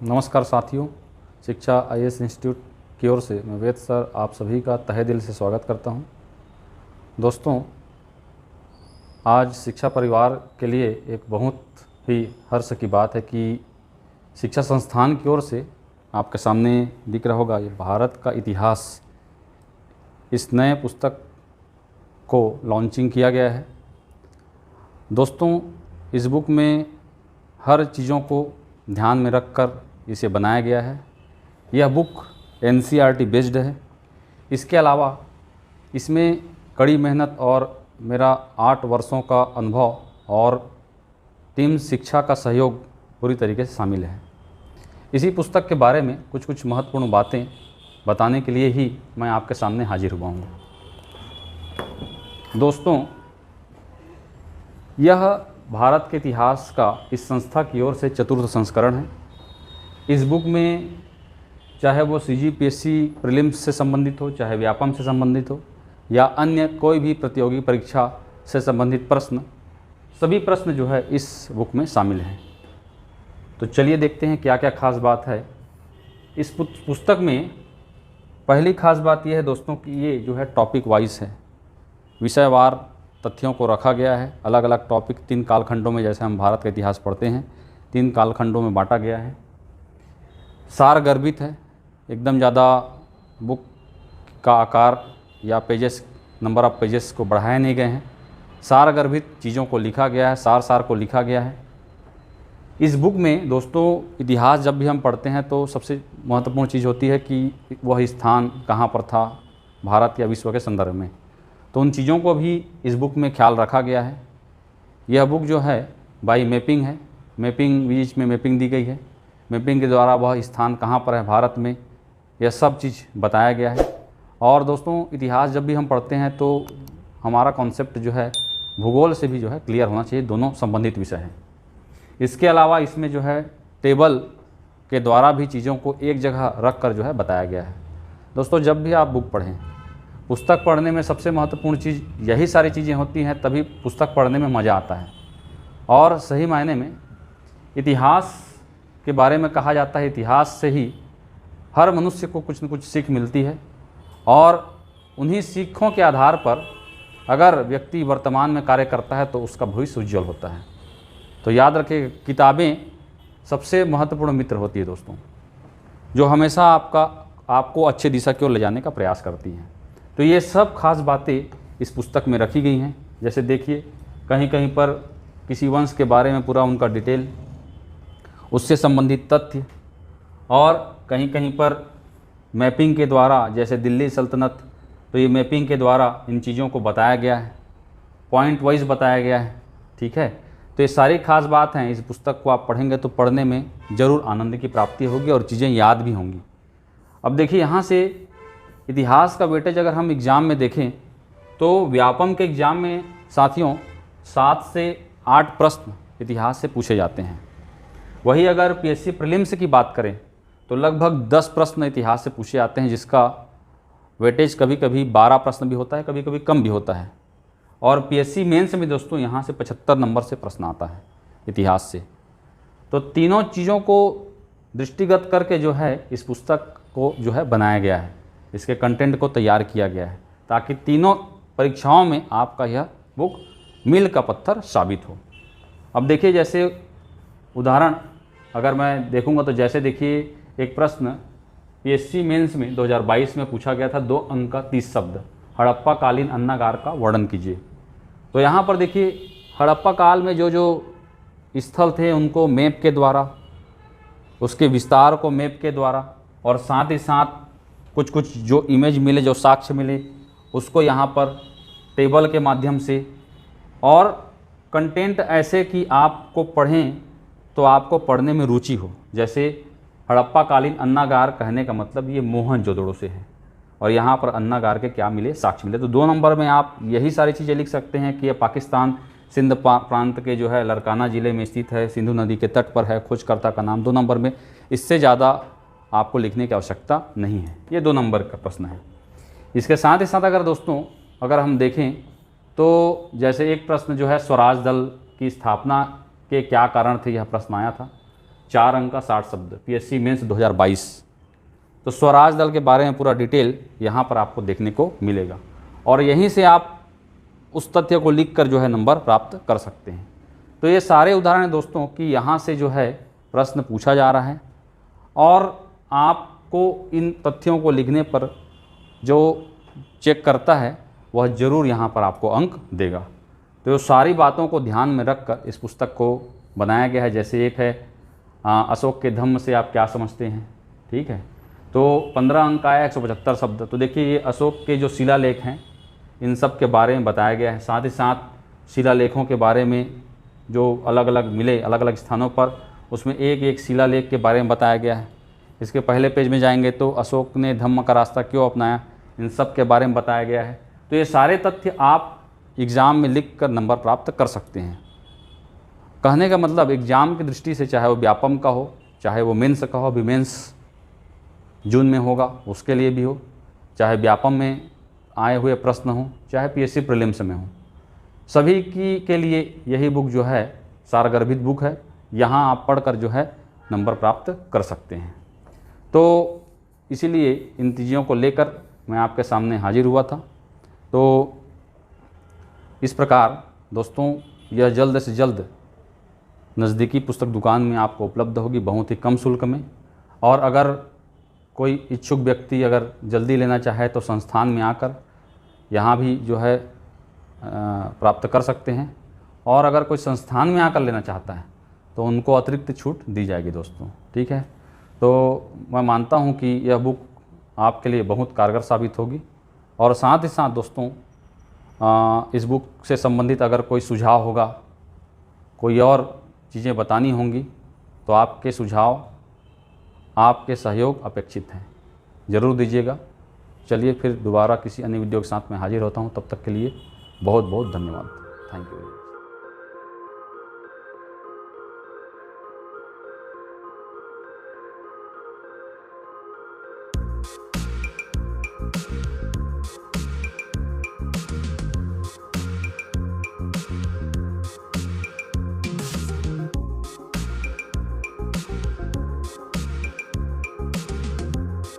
नमस्कार साथियों, शिक्षा आईएएस इंस्टीट्यूट की ओर से मैं वेद सर आप सभी का तहे दिल से स्वागत करता हूं। दोस्तों, आज शिक्षा परिवार के लिए एक बहुत ही हर्ष की बात है कि शिक्षा संस्थान की ओर से आपके सामने दिख रहा होगा, ये भारत का इतिहास इस नए पुस्तक को लॉन्चिंग किया गया है। दोस्तों, इस बुक में हर चीज़ों को ध्यान में रखकर इसे बनाया गया है। यह बुक एनसीईआरटी बेस्ड है। इसके अलावा इसमें कड़ी मेहनत और मेरा 8 वर्षों का अनुभव और टीम शिक्षा का सहयोग पूरी तरीके से शामिल है। इसी पुस्तक के बारे में कुछ महत्वपूर्ण बातें बताने के लिए ही मैं आपके सामने हाजिर हुआ हूँ। दोस्तों, यह भारत के इतिहास का इस संस्था की ओर से चतुर्थ संस्करण है। इस बुक में चाहे वो सीजीपीएससी प्रीलिम्स से संबंधित हो, चाहे व्यापम से संबंधित हो या अन्य कोई भी प्रतियोगी परीक्षा से संबंधित प्रश्न, सभी प्रश्न जो है इस बुक में शामिल हैं। तो चलिए देखते हैं क्या क्या खास बात है इस पुस्तक में। पहली खास बात यह है दोस्तों कि ये जो है टॉपिक वाइज है, विषयवार तथ्यों को रखा गया है। अलग अलग टॉपिक 3 कालखंडों में, जैसे हम भारत का इतिहास पढ़ते हैं, 3 कालखंडों में बांटा गया है। सार गर्भित है, एकदम ज़्यादा बुक का आकार या पेजेस, नंबर ऑफ पेजेस को बढ़ाए नहीं गए हैं। सार गर्भित चीज़ों को लिखा गया है, सार को लिखा गया है। इस बुक में दोस्तों इतिहास जब भी हम पढ़ते हैं तो सबसे महत्वपूर्ण चीज़ होती है कि वह स्थान कहाँ पर था भारत या विश्व के संदर्भ में। तो उन चीज़ों को भी इस बुक में ख्याल रखा गया है। यह बुक जो है बाई मैपिंग है, मैपिंग बीच में मैपिंग दी गई है। मैपिंग के द्वारा वह स्थान कहाँ पर है भारत में, यह सब चीज़ बताया गया है। और दोस्तों, इतिहास जब भी हम पढ़ते हैं तो हमारा कॉन्सेप्ट जो है भूगोल से भी जो है क्लियर होना चाहिए, दोनों संबंधित विषय हैं। इसके अलावा इसमें जो है टेबल के द्वारा भी चीज़ों को एक जगह रख कर जो है बताया गया है। दोस्तों, जब भी आप बुक पढ़ें, पुस्तक पढ़ने में सबसे महत्वपूर्ण चीज़ यही सारी चीज़ें होती हैं, तभी पुस्तक पढ़ने में मज़ा आता है। और सही मायने में इतिहास के बारे में कहा जाता है, इतिहास से ही हर मनुष्य को कुछ न कुछ सीख मिलती है और उन्हीं सीखों के आधार पर अगर व्यक्ति वर्तमान में कार्य करता है तो उसका भविष्य उज्ज्वल होता है। तो याद रखिए, किताबें सबसे महत्वपूर्ण मित्र होती है दोस्तों, जो हमेशा आपको अच्छे दिशा की ओर ले जाने का प्रयास करती हैं। तो ये सब खास बातें इस पुस्तक में रखी गई हैं। जैसे देखिए, कहीं कहीं पर किसी वंश के बारे में पूरा उनका डिटेल, उससे संबंधित तथ्य, और कहीं कहीं पर मैपिंग के द्वारा, जैसे दिल्ली सल्तनत, तो ये मैपिंग के द्वारा इन चीज़ों को बताया गया है, पॉइंट वाइज बताया गया है। ठीक है, तो ये सारी खास बात हैं। इस पुस्तक को आप पढ़ेंगे तो पढ़ने में ज़रूर आनंद की प्राप्ति होगी और चीज़ें याद भी होंगी। अब देखिए, यहाँ से इतिहास का वेटेज अगर हम एग्ज़ाम में देखें तो व्यापम के एग्ज़ाम में साथियों 7 से 8 प्रश्न इतिहास से पूछे जाते हैं। वही अगर पीएससी प्रीलिम्स की बात करें तो लगभग 10 प्रश्न इतिहास से पूछे जाते हैं, जिसका वेटेज कभी कभी 12 प्रश्न भी होता है, कभी कभी कम भी होता है। और पीएससी मेंस में दोस्तों यहाँ से 75 नंबर से प्रश्न आता है इतिहास से। तो तीनों चीज़ों को दृष्टिगत करके जो है इस पुस्तक को जो है बनाया गया है, इसके कंटेंट को तैयार किया गया है, ताकि तीनों परीक्षाओं में आपका यह बुक मील का पत्थर साबित हो। अब देखिए, जैसे उदाहरण अगर मैं देखूंगा तो जैसे देखिए, एक प्रश्न पीएससी मेंस में 2022 में पूछा गया था, 2 अंक का 30 शब्द, हड़प्पा कालीन अन्नागार का वर्णन कीजिए। तो यहाँ पर देखिए, हड़प्पा काल में जो जो स्थल थे उनको मैप के द्वारा, उसके विस्तार को मैप के द्वारा, और साथ ही साथ कुछ जो इमेज मिले, जो साक्ष्य मिले, उसको यहाँ पर टेबल के माध्यम से, और कंटेंट ऐसे कि आपको पढ़ें तो आपको पढ़ने में रुचि हो। जैसे हड़प्पा कालीन अन्नागार कहने का मतलब ये मोहनजोदड़ो से है, और यहाँ पर अन्नागार के क्या मिले, साक्ष्य मिले। तो 2 नंबर में आप यही सारी चीज़ें लिख सकते हैं कि ये पाकिस्तान सिंध प्रांत के जो है लरकाना ज़िले में स्थित है, सिंधु नदी के तट पर है, खोजकर्ता का नाम 2 नंबर में। इससे ज़्यादा आपको लिखने की आवश्यकता नहीं है। ये 2 नंबर का प्रश्न है। इसके साथ ही साथ अगर दोस्तों अगर हम देखें तो जैसे एक प्रश्न जो है स्वराज दल की स्थापना के क्या कारण थे, यह प्रश्न आया था। 4 अंक का 60 शब्द, पीएससी मेंस 2022। तो स्वराज दल के बारे में पूरा डिटेल यहाँ पर आपको देखने को मिलेगा और यहीं से आप उस तथ्य को लिख कर जो है नंबर प्राप्त कर सकते हैं। तो ये सारे उदाहरण हैं दोस्तों कि यहाँ से जो है प्रश्न पूछा जा रहा है और आपको इन तथ्यों को लिखने पर जो चेक करता है वह ज़रूर यहाँ पर आपको अंक देगा। तो ये सारी बातों को ध्यान में रखकर इस पुस्तक को बनाया गया है। जैसे एक है अशोक के धम्म से आप क्या समझते हैं, ठीक है, तो 15 अंक आया, 175 शब्द। तो देखिए ये अशोक के जो शिलालेख हैं इन सब के बारे में बताया गया है। साथ ही साथ शिलालेखों के बारे में जो अलग अलग मिले अलग अलग स्थानों पर, उसमें एक एक शिलालेख के बारे में बताया गया है। इसके पहले पेज में जाएंगे तो अशोक ने धम्म का रास्ता क्यों अपनाया, इन सब के बारे में बताया गया है। तो ये सारे तथ्य आप एग्ज़ाम में लिख कर नंबर प्राप्त कर सकते हैं। कहने का मतलब एग्ज़ाम की दृष्टि से, चाहे वो व्यापम का हो, चाहे वो मेंस का हो, अभी मेंस जून में होगा उसके लिए भी हो, चाहे व्यापम में आए हुए प्रश्न हो, चाहे पीएससी प्रीलिम्स में हो, सभी की के लिए यही बुक जो है सारगर्भित बुक है। यहाँ आप पढ़कर जो है नंबर प्राप्त कर सकते हैं। तो इसीलिए इन चीज़ों को लेकर मैं आपके सामने हाजिर हुआ था। तो इस प्रकार दोस्तों यह जल्द से जल्द नज़दीकी पुस्तक दुकान में आपको उपलब्ध होगी बहुत ही कम शुल्क में। और अगर कोई इच्छुक व्यक्ति अगर जल्दी लेना चाहे तो संस्थान में आकर यहाँ भी जो है प्राप्त कर सकते हैं। और अगर कोई संस्थान में आकर लेना चाहता है तो उनको अतिरिक्त छूट दी जाएगी दोस्तों, ठीक है। तो मैं मानता हूँ कि यह बुक आपके लिए बहुत कारगर साबित होगी। और साथ ही साथ दोस्तों इस बुक से संबंधित अगर कोई सुझाव होगा, कोई और चीज़ें बतानी होंगी, तो आपके सुझाव, आपके सहयोग अपेक्षित हैं, ज़रूर दीजिएगा। चलिए फिर दोबारा किसी अन्य वीडियो के साथ मैं हाजिर होता हूँ। तब तक के लिए बहुत बहुत धन्यवाद। Thank you.